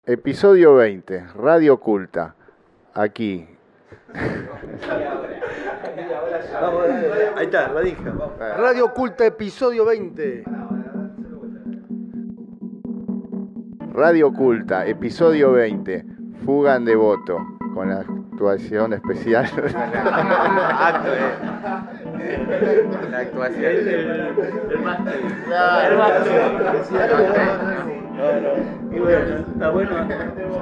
Episodio 20, Radio Oculta. Aquí. Ahí está, la dije. Radio Oculta, episodio 20. Radio Oculta, episodio 20. Fuga en Devoto. Con la actuación especial. Acto, la actuación. El máster. El máster. Y bueno, está bueno.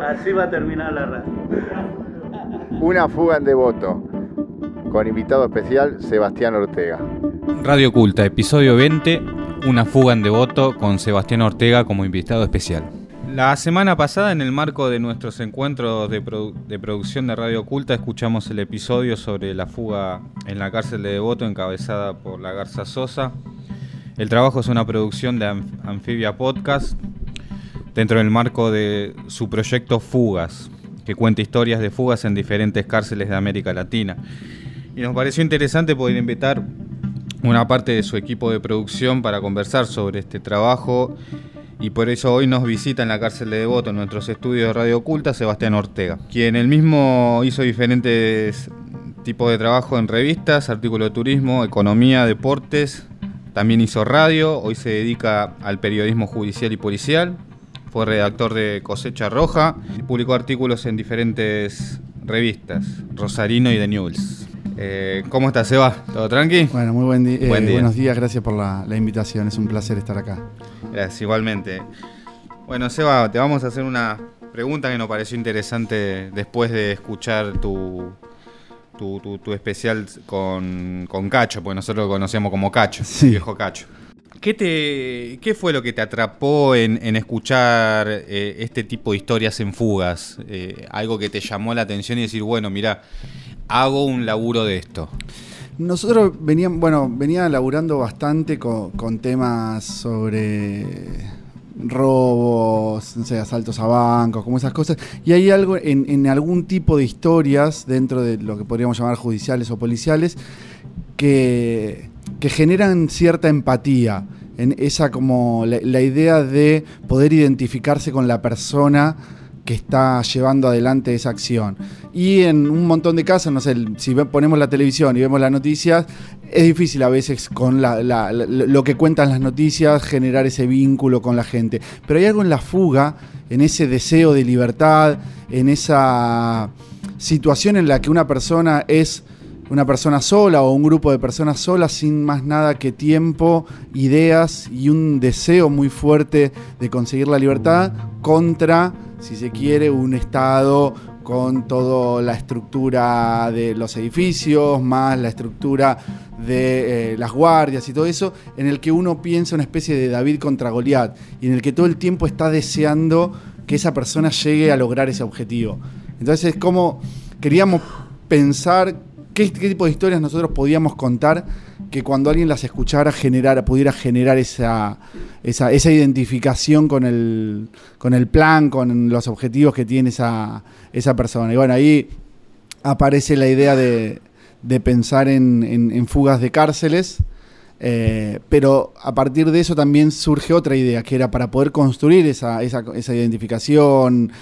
Así va a terminar la radio. Una fuga en Devoto. Con invitado especial, Sebastián Ortega. Radio Oculta, episodio 20. Una fuga en Devoto con Sebastián Ortega como invitado especial. La semana pasada, en el marco de nuestros encuentros de producción de Radio Oculta, escuchamos el episodio sobre la fuga en la cárcel de Devoto, encabezada por la Garza Sosa. El trabajo es una producción de Anfibia Podcast, dentro del marco de su proyecto Fugas, que cuenta historias de fugas en diferentes cárceles de América Latina. Y nos pareció interesante poder invitar una parte de su equipo de producción para conversar sobre este trabajo. Y por eso hoy nos visita en la cárcel de Devoto, en nuestros estudios de Radio Oculta, Sebastián Ortega, quien él mismo hizo diferentes tipos de trabajo en revistas, artículos de turismo, economía, deportes, también hizo radio, hoy se dedica al periodismo judicial y policial, fue redactor de Cosecha Roja y publicó artículos en diferentes revistas, Rosarino y The News. ¿Cómo estás, Seba? ¿Todo tranqui? Bueno, muy buen día. Buenos días, gracias por la invitación, es un placer estar acá. Gracias, igualmente. Bueno, Seba, te vamos a hacer una pregunta que nos pareció interesante después de escuchar tu especial con Cacho, porque nosotros lo conocíamos como Cacho, sí. Viejo Cacho. ¿Qué fue lo que te atrapó en escuchar este tipo de historias en fugas? Algo que te llamó la atención y decir, bueno, mira, hago un laburo de esto. Nosotros venía laburando bastante con temas sobre robos, no sé, asaltos a bancos, como esas cosas. Y hay algo en algún tipo de historias dentro de lo que podríamos llamar judiciales o policiales que generan cierta empatía. En esa como la idea de poder identificarse con la persona que está llevando adelante esa acción. Y en un montón de casos, no sé, si ponemos la televisión y vemos las noticias, es difícil a veces con lo que cuentan las noticias generar ese vínculo con la gente. Pero hay algo en la fuga, en ese deseo de libertad, en esa situación en la que una persona es una persona sola o un grupo de personas solas sin más nada que tiempo, ideas y un deseo muy fuerte de conseguir la libertad contra, si se quiere, un Estado con toda la estructura de los edificios, más la estructura de las guardias y todo eso, en el que uno piensa una especie de David contra Goliat y en el que todo el tiempo está deseando que esa persona llegue a lograr ese objetivo. Entonces es como queríamos pensar qué tipo de historias nosotros podíamos contar que cuando alguien las escuchara pudiera generar esa identificación con el plan, con los objetivos que tiene esa persona. Y bueno, ahí aparece la idea de pensar en fugas de cárceles, pero a partir de eso también surge otra idea, que era para poder construir esa identificación,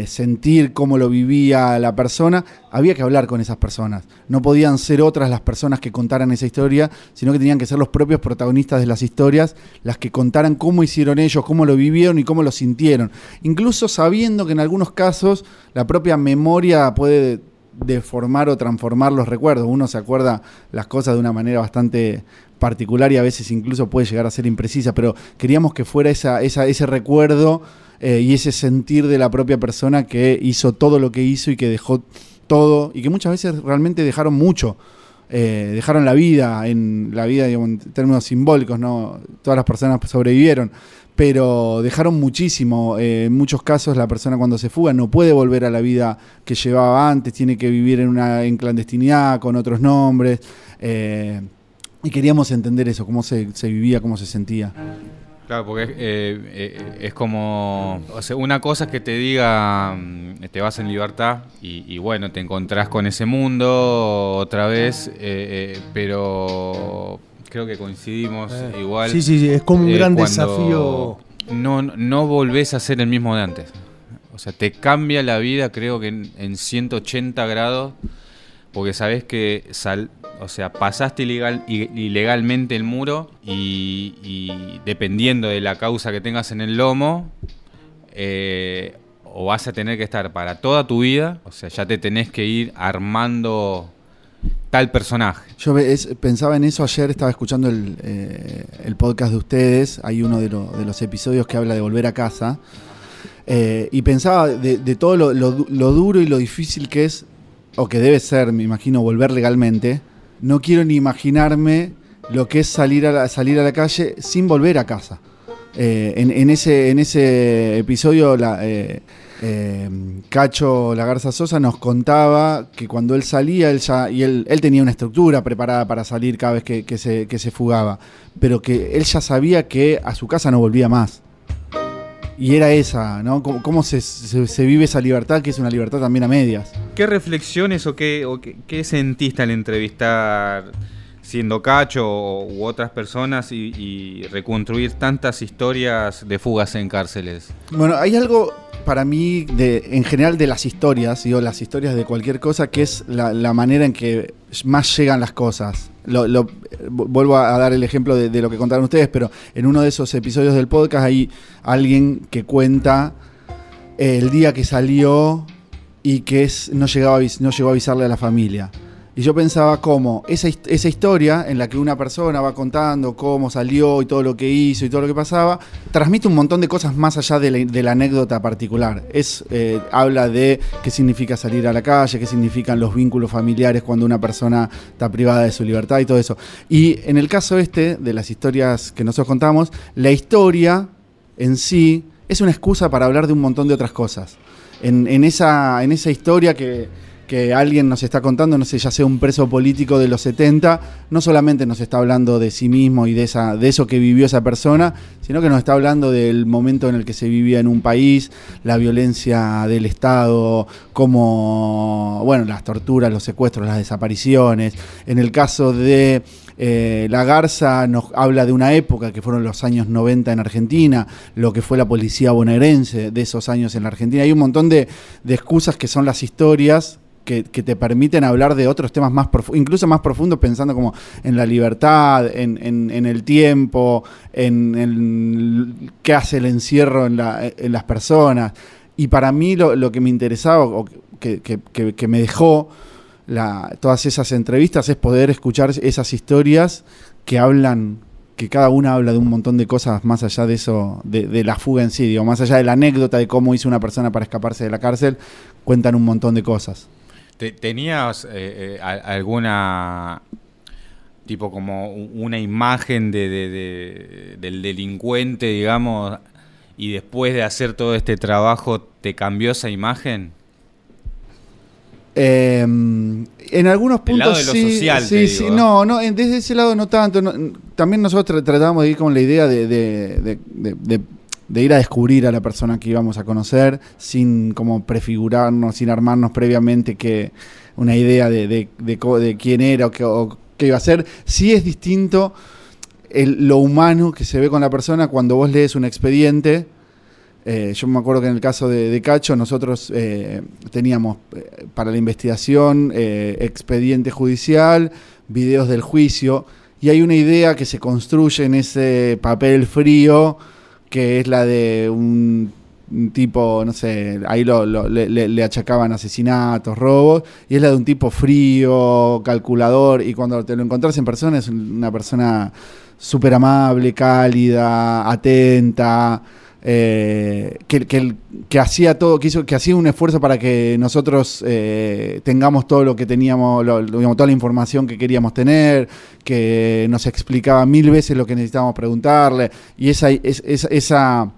sentir cómo lo vivía la persona, había que hablar con esas personas. No podían ser otras las personas que contaran esa historia, sino que tenían que ser los propios protagonistas de las historias las que contaran cómo hicieron ellos, cómo lo vivieron y cómo lo sintieron. Incluso sabiendo que en algunos casos la propia memoria puede deformar o transformar los recuerdos. Uno se acuerda las cosas de una manera bastante particular y a veces incluso puede llegar a ser imprecisa, pero queríamos que fuera ese recuerdo y ese sentir de la propia persona que hizo todo lo que hizo y que dejó todo, y que muchas veces realmente dejaron mucho, dejaron la vida, digamos, en términos simbólicos, ¿no? Todas las personas sobrevivieron, pero dejaron muchísimo. En muchos casos la persona cuando se fuga no puede volver a la vida que llevaba antes, tiene que vivir en clandestinidad, con otros nombres, y queríamos entender eso, cómo se vivía, cómo se sentía. Claro, porque es como, o sea, una cosa es que te diga, te vas en libertad y bueno, te encontrás con ese mundo otra vez, pero creo que coincidimos igual. Sí, es como un gran desafío. No volvés a ser el mismo de antes. o sea, te cambia la vida, creo que en 180 grados, porque sabés que o sea, pasaste ilegalmente el muro y dependiendo de la causa que tengas en el lomo, o vas a tener que estar para toda tu vida, o sea, ya te tenés que ir armando tal personaje. Yo pensaba en eso ayer, estaba escuchando el podcast de ustedes, hay uno de los episodios que habla de volver a casa, y pensaba de todo lo duro y lo difícil que es, o que debe ser, me imagino, volver legalmente. No quiero ni imaginarme lo que es salir a la calle sin volver a casa. En ese episodio Cacho Lagarza Sosa nos contaba que cuando él salía, él tenía una estructura preparada para salir cada vez que se fugaba, pero que él ya sabía que a su casa no volvía más. Y era esa, ¿no? ¿Cómo se vive esa libertad, que es una libertad también a medias? ¿Qué reflexiones o qué sentiste al entrevistar, siendo Cacho u otras personas, y reconstruir tantas historias de fugas en cárceles? Bueno, hay algo para mí, en general, de las historias, digo, las historias de cualquier cosa, que es la manera en que más llegan las cosas. Vuelvo a dar el ejemplo de lo que contaron ustedes, pero en uno de esos episodios del podcast hay alguien que cuenta el día que salió y que no llegó a avisarle a la familia. Y yo pensaba cómo esa historia en la que una persona va contando cómo salió y todo lo que hizo y todo lo que pasaba, transmite un montón de cosas más allá de la anécdota particular. Habla de qué significa salir a la calle, qué significan los vínculos familiares cuando una persona está privada de su libertad y todo eso. Y en el caso de las historias que nosotros contamos, la historia en sí es una excusa para hablar de un montón de otras cosas. En esa historia que alguien nos está contando, no sé, ya sea un preso político de los 70, no solamente nos está hablando de sí mismo y de eso que vivió esa persona, sino que nos está hablando del momento en el que se vivía en un país, la violencia del Estado, como, bueno, las torturas, los secuestros, las desapariciones. En el caso de La Garza nos habla de una época que fueron los años 90 en Argentina, lo que fue la policía bonaerense de esos años en la Argentina. Hay un montón de excusas que son las historias que te permiten hablar de otros temas incluso más profundos, pensando como en la libertad, en el tiempo, en qué hace el encierro en las personas. Y para mí lo que me interesaba, o que me dejó todas esas entrevistas, es poder escuchar esas historias que hablan, que cada una habla de un montón de cosas más allá de eso, de la fuga en sí, digo, más allá de la anécdota de cómo hizo una persona para escaparse de la cárcel, cuentan un montón de cosas. ¿Tenías alguna, tipo como una imagen del delincuente, digamos, y después de hacer todo este trabajo te cambió esa imagen? En algunos puntos del lado de lo social, sí, no, desde ese lado no tanto. También nosotros tratábamos de ir con la idea de ir a descubrir a la persona que íbamos a conocer, sin como prefigurarnos, sin armarnos previamente una idea de quién era o qué iba a ser. Sí es distinto lo humano que se ve con la persona cuando vos lees un expediente. Yo me acuerdo que en el caso de Cacho nosotros teníamos para la investigación expediente judicial, videos del juicio, y hay una idea que se construye en ese papel frío, que es la de un tipo, no sé, ahí le achacaban asesinatos, robos, y es la de un tipo frío, calculador, y cuando te lo encontrás en persona es una persona súper amable, cálida, atenta, que hacía todo, que hacía un esfuerzo para que nosotros tengamos todo lo que teníamos, digamos, toda la información que queríamos tener, que nos explicaba 1000 veces lo que necesitábamos preguntarle, y esa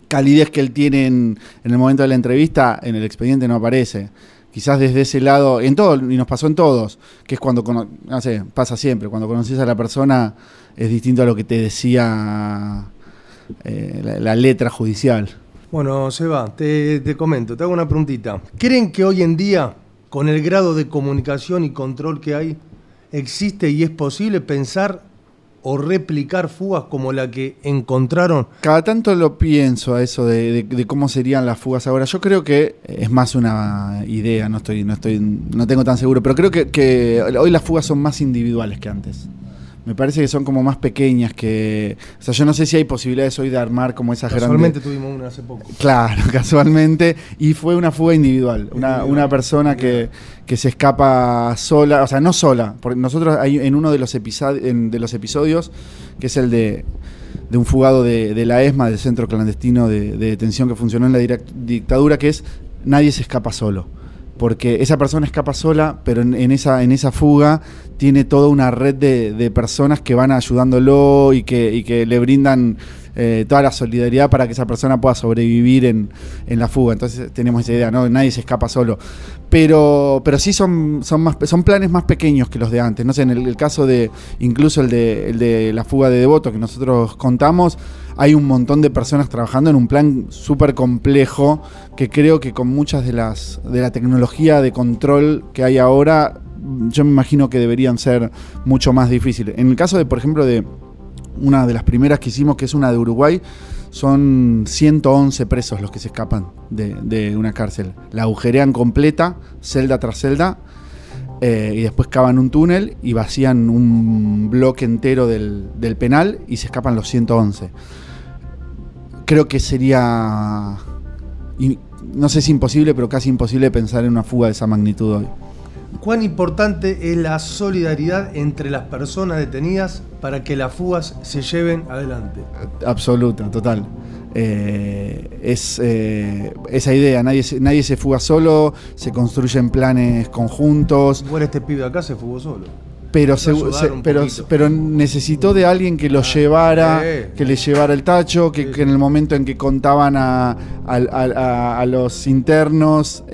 calidez que él tiene en el momento de la entrevista, en el expediente no aparece. Quizás desde ese lado, en todo, y nos pasó en todos, que es cuando, no sé, pasa siempre, cuando conoces a la persona es distinto a lo que te decía la letra judicial. Bueno, Seba, te comento, te hago una preguntita. ¿Creen que hoy en día, con el grado de comunicación y control que hay, existe y es posible pensar o replicar fugas como la que encontraron? Cada tanto lo pienso a eso de cómo serían las fugas ahora. Yo creo que es más una idea, no tengo tan seguro, pero creo que hoy las fugas son más individuales que antes. Me parece que son como más pequeñas que... O sea, yo no sé si hay posibilidades hoy de armar como esas grandes... Casualmente tuvimos una hace poco. Claro, casualmente. Y fue una fuga individual. Una persona que se escapa sola, o sea, no sola. Porque nosotros hay en uno de los episodios, que es el de un fugado de la ESMA, del centro clandestino de detención que funcionó en la dictadura, que es nadie se escapa solo. Porque esa persona escapa sola, pero en esa fuga tiene toda una red de personas que van ayudándolo y que le brindan toda la solidaridad para que esa persona pueda sobrevivir en la fuga. Entonces tenemos esa idea, ¿no? Nadie se escapa solo. Pero sí son planes más pequeños que los de antes. No sé, en el caso de, incluso el de la fuga de Devoto que nosotros contamos, hay un montón de personas trabajando en un plan súper complejo que creo que con muchas de la tecnología de control que hay ahora, yo me imagino que deberían ser mucho más difíciles. En el caso de, por ejemplo, de una de las primeras que hicimos, que es una de Uruguay, son 111 presos los que se escapan de una cárcel. La agujerean completa, celda tras celda, y después cavan un túnel y vacían un bloque entero del penal y se escapan los 111. Creo que sería, no sé si imposible, pero casi imposible pensar en una fuga de esa magnitud hoy. ¿Cuán importante es la solidaridad entre las personas detenidas para que las fugas se lleven adelante? Absoluta, total. Esa idea, nadie se fuga solo, se construyen planes conjuntos. Igual este pibe acá se fugó solo. Pero necesitó de alguien que lo llevara, que le llevara el tacho, que en el momento en que contaban a los internos,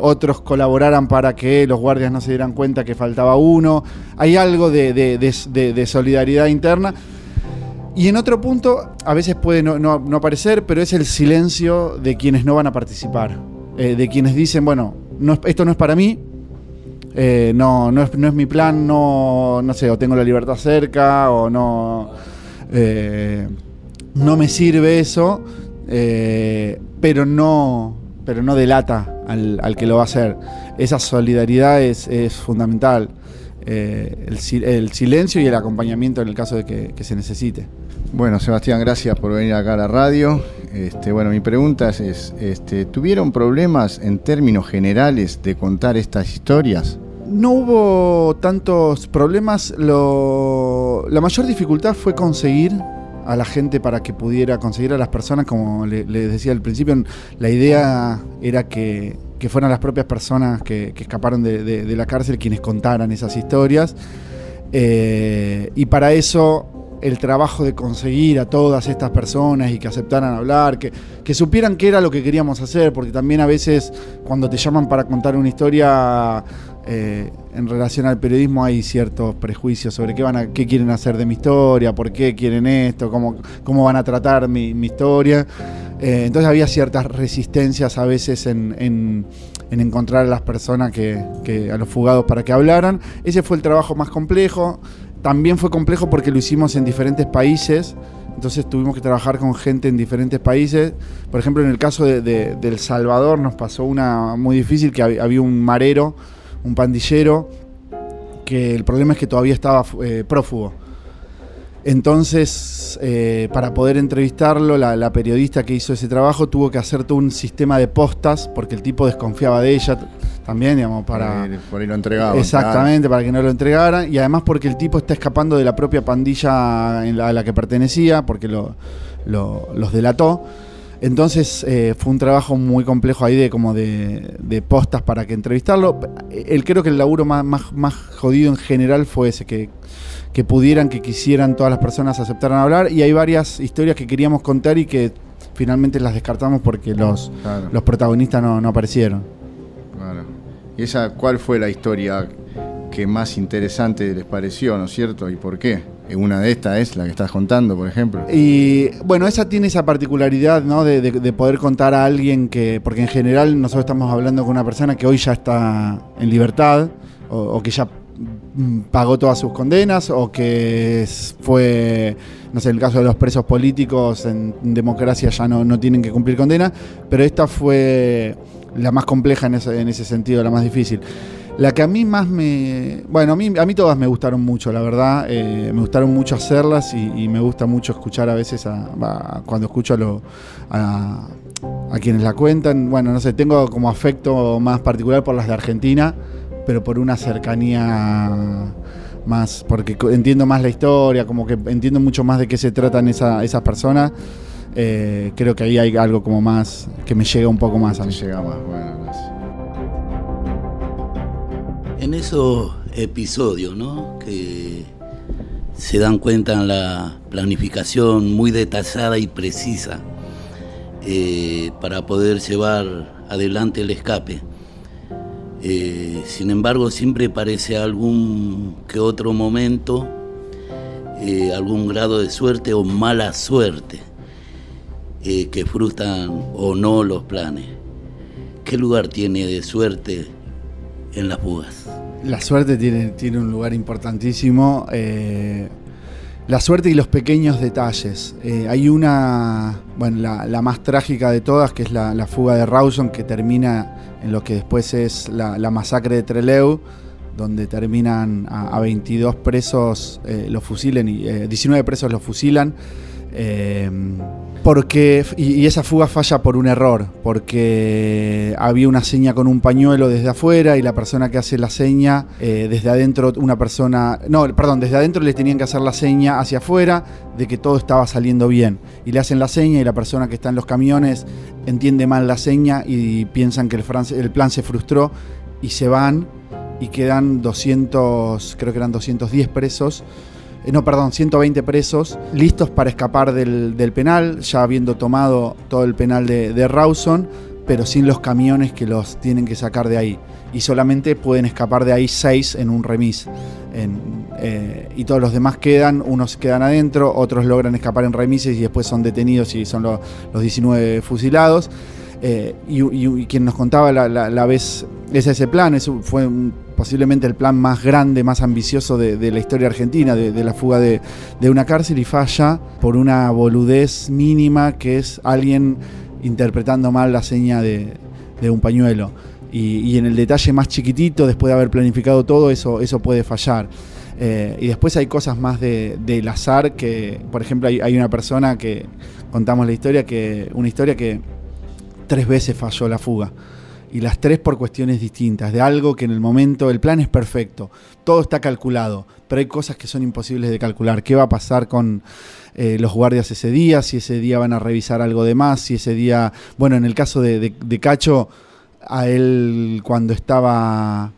otros colaboraran para que los guardias no se dieran cuenta que faltaba uno. Hay algo de solidaridad interna. Y en otro punto, a veces puede no aparecer, pero es el silencio de quienes no van a participar. De quienes dicen, bueno, esto no es para mí. No es mi plan, no sé, o tengo la libertad cerca, o no me sirve eso, pero no delata al que lo va a hacer. Esa solidaridad es fundamental, el silencio y el acompañamiento en el caso de que se necesite. Bueno, Sebastián, gracias por venir acá a la radio. Bueno, mi pregunta es, ¿tuvieron problemas en términos generales de contar estas historias? No hubo tantos problemas. La mayor dificultad fue conseguir a la gente para que pudiera conseguir a las personas, como les decía al principio. La idea era que fueran las propias personas que escaparon de la cárcel quienes contaran esas historias. Y para eso el trabajo de conseguir a todas estas personas y que aceptaran hablar, que supieran qué era lo que queríamos hacer, porque también a veces cuando te llaman para contar una historia, en relación al periodismo hay ciertos prejuicios sobre qué quieren hacer de mi historia, por qué quieren esto, cómo van a tratar mi historia. Entonces había ciertas resistencias a veces en encontrar a las personas a los fugados para que hablaran. Ese fue el trabajo más complejo. También fue complejo porque lo hicimos en diferentes países, entonces tuvimos que trabajar con gente en diferentes países. Por ejemplo, en el caso de El Salvador nos pasó una muy difícil, que había un marero, un pandillero, que el problema es que todavía estaba prófugo. Entonces, para poder entrevistarlo, la periodista que hizo ese trabajo tuvo que hacer todo un sistema de postas, porque el tipo desconfiaba de ella también, digamos, para... Por ahí lo entregaban. Exactamente, claro. Para que no lo entregaran, y además porque el tipo está escapando de la propia pandilla a la que pertenecía, porque los delató. Entonces fue un trabajo muy complejo ahí de postas para que entrevistarlo. Creo que el laburo más jodido en general fue ese, que quisieran todas las personas aceptaran hablar, y hay varias historias que queríamos contar y que finalmente las descartamos porque los protagonistas no aparecieron. Claro. ¿Y cuál fue la historia que más interesante les pareció, no es cierto? ¿Y por qué? Una de estas es la que estás contando, por ejemplo. Y bueno, esa tiene esa particularidad, ¿no? de poder contar a alguien porque en general nosotros estamos hablando con una persona que hoy ya está en libertad o que ya pagó todas sus condenas o que fue, no sé, en el caso de los presos políticos en democracia ya no tienen que cumplir condena, pero esta fue la más compleja en ese sentido, la más difícil. La que a mí más bueno, a mí todas me gustaron mucho, la verdad. Me gustaron mucho hacerlas y me gusta mucho escuchar a veces, cuando escucho a quienes la cuentan. Bueno, no sé, tengo como afecto más particular por las de Argentina, pero por una cercanía más, porque entiendo más la historia, como que entiendo mucho más de qué se tratan esas personas. Creo que ahí hay algo como más, que me llega un poco más a mí. Llega más, bueno, gracias. En esos episodios, ¿no?, que se dan cuenta en la planificación muy detallada y precisa para poder llevar adelante el escape. Sin embargo, siempre parece algún que otro momento, algún grado de suerte o mala suerte que frustran o no los planes. ¿Qué lugar tiene de suerte en las fugas? La suerte tiene un lugar importantísimo. La suerte y los pequeños detalles. Hay una, bueno, la más trágica de todas, que es la fuga de Rawson, que termina en lo que después es la masacre de Trelew, donde terminan a 22 presos los fusilen, y 19 presos los fusilan. Y esa fuga falla por un error, porque había una seña con un pañuelo desde afuera y la persona que hace la seña, desde adentro desde adentro le tenían que hacer la seña hacia afuera de que todo estaba saliendo bien, y le hacen la seña y la persona que está en los camiones entiende mal la seña y piensan que el plan se frustró y se van, y quedan 210 presos. 120 presos listos para escapar del penal, ya habiendo tomado todo el penal de Rawson, pero sin los camiones que los tienen que sacar de ahí. Y solamente pueden escapar de ahí 6 en un remis. Y todos los demás unos quedan adentro, otros logran escapar en remises y después son detenidos y son los 19 fusilados. Y quien nos contaba la vez, ese plan, fue posiblemente el plan más grande, más ambicioso de la historia argentina, de la fuga de una cárcel, y falla por una boludez mínima, que es alguien interpretando mal la seña de un pañuelo. Y en el detalle más chiquitito, después de haber planificado todo, eso puede fallar. Y después hay cosas más del azar, que, por ejemplo, hay una persona que contamos una historia que 3 veces falló la fuga, y las 3 por cuestiones distintas, de algo que en el momento, el plan es perfecto, todo está calculado, pero hay cosas que son imposibles de calcular. ¿Qué va a pasar con los guardias ese día? Si ese día van a revisar algo de más, si ese día, bueno, en el caso de Cacho, a él cuando estaba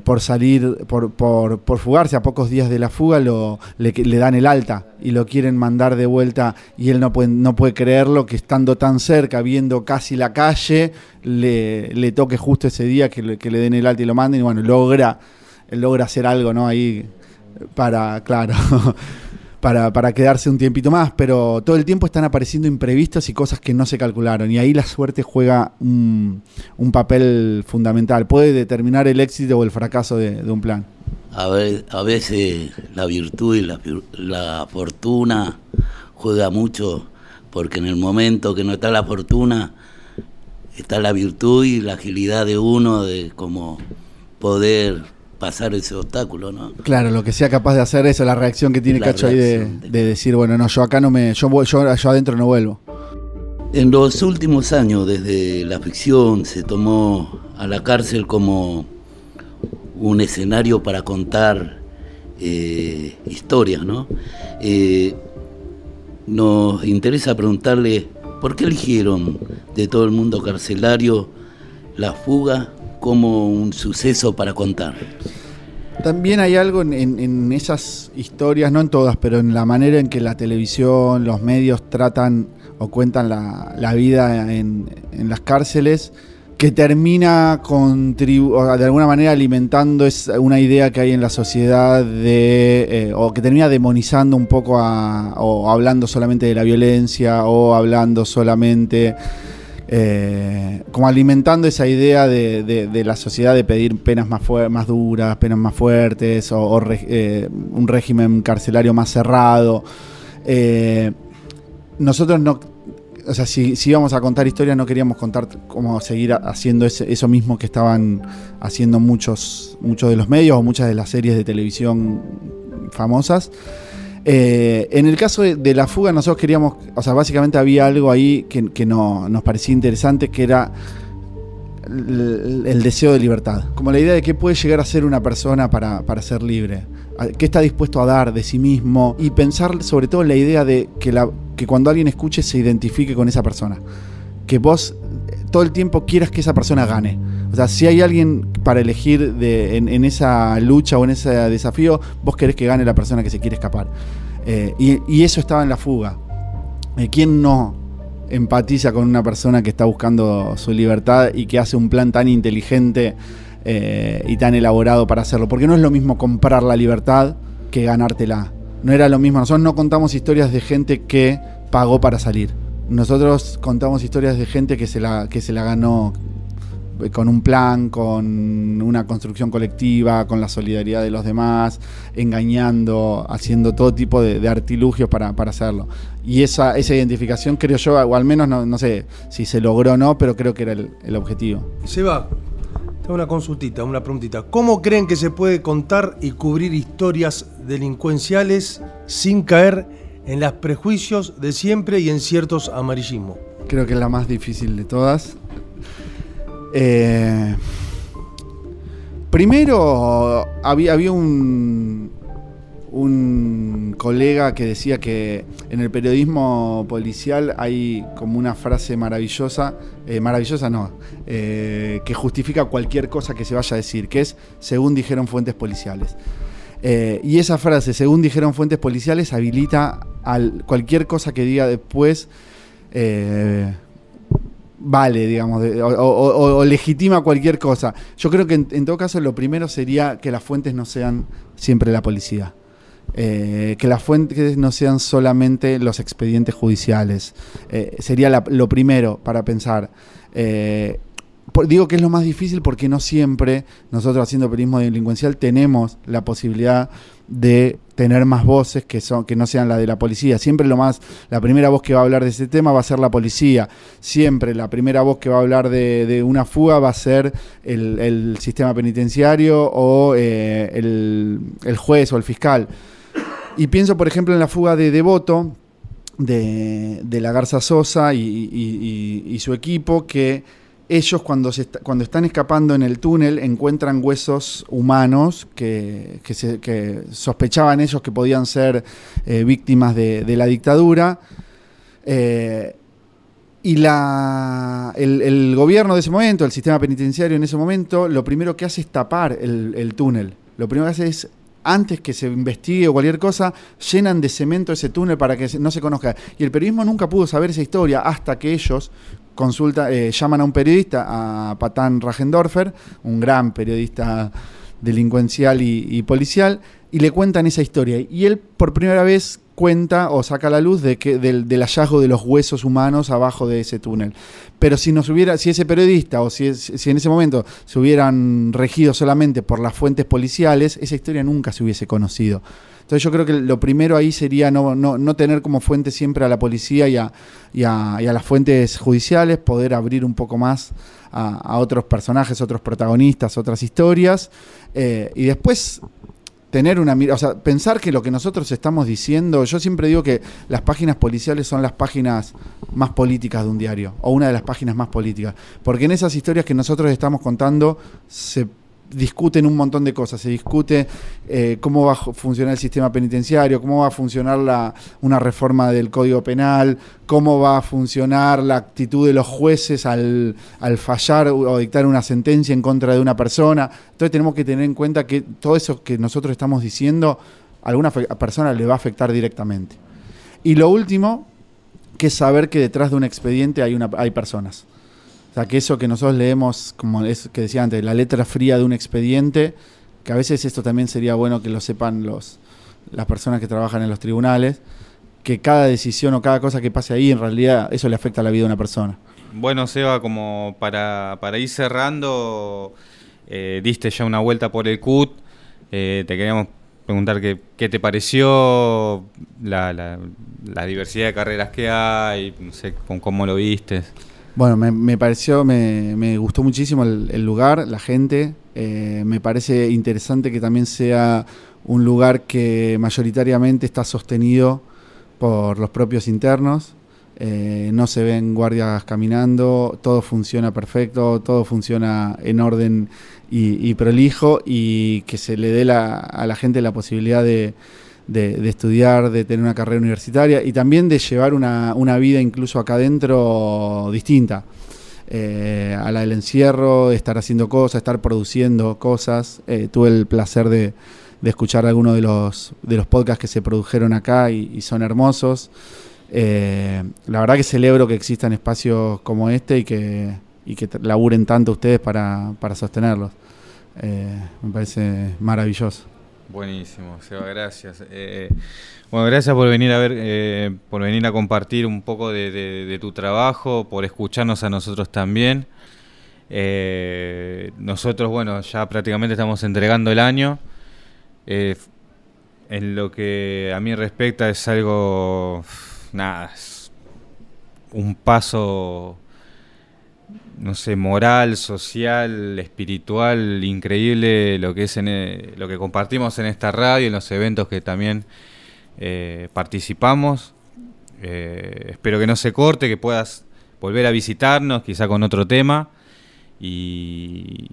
por salir, por fugarse a pocos días de la fuga, le dan el alta y lo quieren mandar de vuelta, y él no puede creerlo, que estando tan cerca, viendo casi la calle, le toque justo ese día que le den el alta y lo manden. Y bueno, él logra hacer algo, ¿no?, ahí para quedarse un tiempito más, pero todo el tiempo están apareciendo imprevistos y cosas que no se calcularon, y ahí la suerte juega un papel fundamental. Puede determinar el éxito o el fracaso de un plan. A veces la virtud y la fortuna juega mucho, porque en el momento que no está la fortuna, está la virtud y la agilidad de uno, de cómo poder pasar ese obstáculo, ¿no? Claro, lo que sea capaz de hacer eso, la reacción que tiene Cacho ahí de decir, bueno, no, yo acá yo adentro no vuelvo. En los últimos años, desde la ficción, se tomó a la cárcel como un escenario para contar historias, ¿no? Nos interesa preguntarle, ¿por qué eligieron de todo el mundo carcelario la fuga como un suceso para contar? También hay algo en esas historias, no en todas, pero en la manera en que la televisión, los medios tratan o cuentan la vida en las cárceles, que termina de alguna manera alimentando una idea que hay en la sociedad o que termina demonizando un poco o hablando solamente de la violencia, o hablando solamente como alimentando esa idea de la sociedad de pedir penas más duras, penas más fuertes, un régimen carcelario más cerrado. Nosotros no, o sea, si íbamos a contar historias, no queríamos contar cómo seguir haciendo eso mismo que estaban haciendo muchos de los medios o muchas de las series de televisión famosas. En el caso de La Fuga, nosotros queríamos, o sea, básicamente había algo ahí que nos parecía interesante, que era el deseo de libertad. Como la idea de qué puede llegar a ser una persona para ser libre, qué está dispuesto a dar de sí mismo, y pensar sobre todo en la idea de que cuando alguien escuche se identifique con esa persona, que vos todo el tiempo quieras que esa persona gane. O sea, si hay alguien para elegir en esa lucha o en ese desafío, vos querés que gane la persona que se quiere escapar. Y eso estaba en La Fuga. ¿Quién no empatiza con una persona que está buscando su libertad y que hace un plan tan inteligente y tan elaborado para hacerlo? Porque no es lo mismo comprar la libertad que ganártela. No era lo mismo. Nosotros no contamos historias de gente que pagó para salir. Nosotros contamos historias de gente que se la ganó con un plan, con una construcción colectiva, con la solidaridad de los demás, engañando, haciendo todo tipo de artilugios para hacerlo. Y esa identificación, creo yo, o al menos no sé si se logró o no, pero creo que era el objetivo. Seba, tengo una consultita, una preguntita. ¿Cómo creen que se puede contar y cubrir historias delincuenciales sin caer en los prejuicios de siempre y en ciertos amarillismos? Creo que es la más difícil de todas. Primero, había un colega que decía que en el periodismo policial hay como una frase maravillosa, que justifica cualquier cosa que se vaya a decir, que es según dijeron fuentes policiales. Y esa frase, según dijeron fuentes policiales, habilita cualquier cosa que diga después, vale, digamos, o legitima cualquier cosa. Yo creo que en todo caso lo primero sería que las fuentes no sean siempre la policía. Que las fuentes no sean solamente los expedientes judiciales. Sería lo primero para pensar. Digo que es lo más difícil porque no siempre nosotros haciendo periodismo delincuencial tenemos la posibilidad de tener más voces que no sean la de la policía. Siempre la primera voz que va a hablar de ese tema va a ser la policía. Siempre la primera voz que va a hablar de una fuga va a ser el sistema penitenciario o el juez o el fiscal. Y pienso, por ejemplo, en la fuga de Devoto, de la Garza Sosa y su equipo, que ellos cuando están escapando en el túnel encuentran huesos humanos que sospechaban ellos que podían ser víctimas de la dictadura. Y el gobierno de ese momento, el sistema penitenciario en ese momento, lo primero que hace es tapar el túnel. Lo primero que hace es, antes que se investigue o cualquier cosa, llenan de cemento ese túnel para que no se conozca. Y el periodismo nunca pudo saber esa historia hasta que ellos llaman a un periodista, a Patán Rajendorfer, un gran periodista delincuencial y policial, y le cuentan esa historia. Y él por primera vez cuenta o saca a la luz del hallazgo de los huesos humanos abajo de ese túnel. Pero si ese periodista o si en ese momento se hubieran regido solamente por las fuentes policiales, esa historia nunca se hubiese conocido. Entonces yo creo que lo primero ahí sería no tener como fuente siempre a la policía y a las fuentes judiciales, poder abrir un poco más a otros personajes, otros protagonistas, otras historias, y después tener pensar que lo que nosotros estamos diciendo, yo siempre digo que las páginas policiales son las páginas más políticas de un diario, o una de las páginas más políticas, porque en esas historias que nosotros estamos contando se discuten un montón de cosas. Se discute cómo va a funcionar el sistema penitenciario, cómo va a funcionar una reforma del Código Penal, cómo va a funcionar la actitud de los jueces al fallar o dictar una sentencia en contra de una persona. Entonces tenemos que tener en cuenta que todo eso que nosotros estamos diciendo a alguna persona le va a afectar directamente. Y lo último, que es saber que detrás de un expediente hay personas. O sea, que eso que nosotros leemos, como es que decía antes, la letra fría de un expediente, que a veces esto también sería bueno que lo sepan las personas que trabajan en los tribunales, que cada decisión o cada cosa que pase ahí, en realidad eso le afecta a la vida de una persona. Bueno, Seba, como para ir cerrando, diste ya una vuelta por el CUT. Te queríamos preguntar qué te pareció la diversidad de carreras que hay, no sé, cómo lo viste. Bueno, me pareció, me gustó muchísimo el lugar, la gente. Me parece interesante que también sea un lugar que mayoritariamente está sostenido por los propios internos. No se ven guardias caminando, todo funciona perfecto, todo funciona en orden y prolijo, y que se le dé a la gente la posibilidad de estudiar, de tener una carrera universitaria y también de llevar una vida incluso acá adentro distinta a la del encierro, de estar haciendo cosas, estar produciendo cosas. Tuve el placer de escuchar algunos de los podcasts que se produjeron acá y son hermosos. La verdad que celebro que existan espacios como este y que laburen tanto ustedes para sostenerlos. Me parece maravilloso. Buenísimo, Seba, gracias. Bueno, gracias por venir por venir a compartir un poco de tu trabajo, por escucharnos a nosotros también. Nosotros, bueno, ya prácticamente estamos entregando el año. En lo que a mí respecta es algo, es un paso, no sé, moral, social, espiritual, increíble lo que es lo que compartimos en esta radio, en los eventos que también participamos. Espero que no se corte, que puedas volver a visitarnos, quizá con otro tema. Y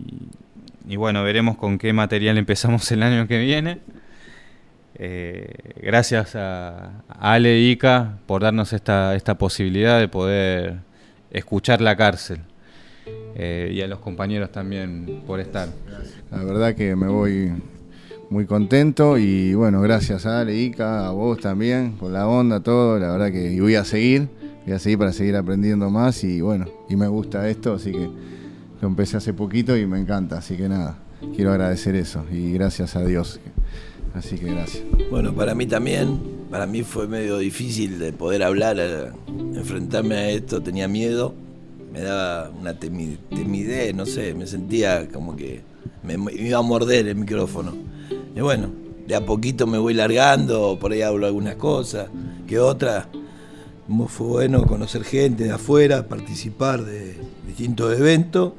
bueno, veremos con qué material empezamos el año que viene. Gracias a Ale y Ica por darnos esta posibilidad de poder escuchar La Cárcel. Y a los compañeros también por estar. La verdad que me voy muy contento y bueno, gracias a Ale, Ica, a vos también por la onda, todo. La verdad que voy a seguir para seguir aprendiendo más y bueno, y me gusta esto, así que lo empecé hace poquito y me encanta, así que nada, quiero agradecer eso y gracias a Dios. Así que gracias. Bueno, para mí también, para mí fue medio difícil de poder hablar, enfrentarme a esto, tenía miedo, me daba una timidez, no sé, me sentía como que me iba a morder el micrófono. Y bueno, de a poquito me voy largando, por ahí hablo algunas cosas, que otras. Fue bueno conocer gente de afuera, participar de distintos eventos.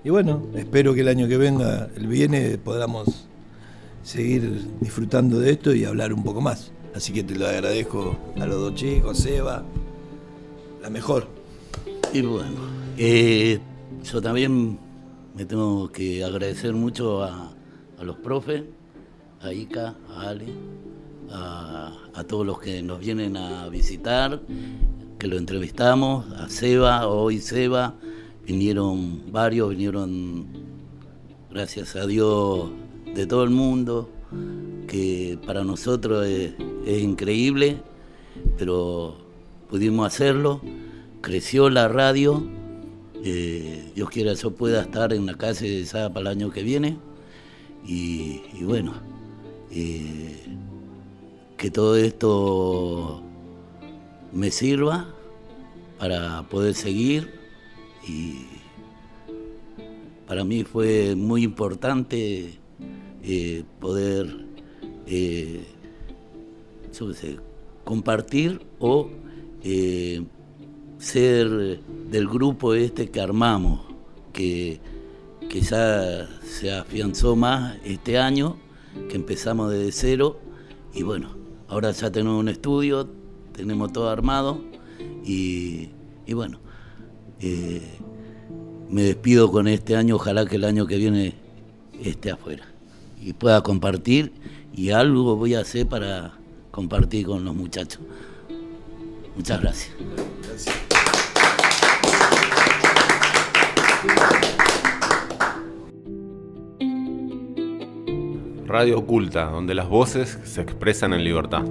Y bueno, espero que el año que viene, podamos seguir disfrutando de esto y hablar un poco más. Así que te lo agradezco a los dos chicos, Seba, la mejor. Y bueno, yo también me tengo que agradecer mucho a los profes, a Ica, a Ale, a todos los que nos vienen a visitar, que lo entrevistamos, a Seba, vinieron varios, gracias a Dios, de todo el mundo, que para nosotros es increíble, pero pudimos hacerlo, creció la radio, Dios quiera yo pueda estar en la calle de Sada para el año que viene, y bueno, que todo esto me sirva para poder seguir, y para mí fue muy importante poder compartir o ser del grupo que armamos, que ya se afianzó más este año, que empezamos desde cero, y bueno, ahora ya tenemos un estudio, tenemos todo armado, y bueno, me despido con este año, ojalá que el año que viene esté afuera y pueda compartir, y algo voy a hacer para compartir con los muchachos. Muchas gracias. Radio Oculta, donde las voces se expresan en libertad.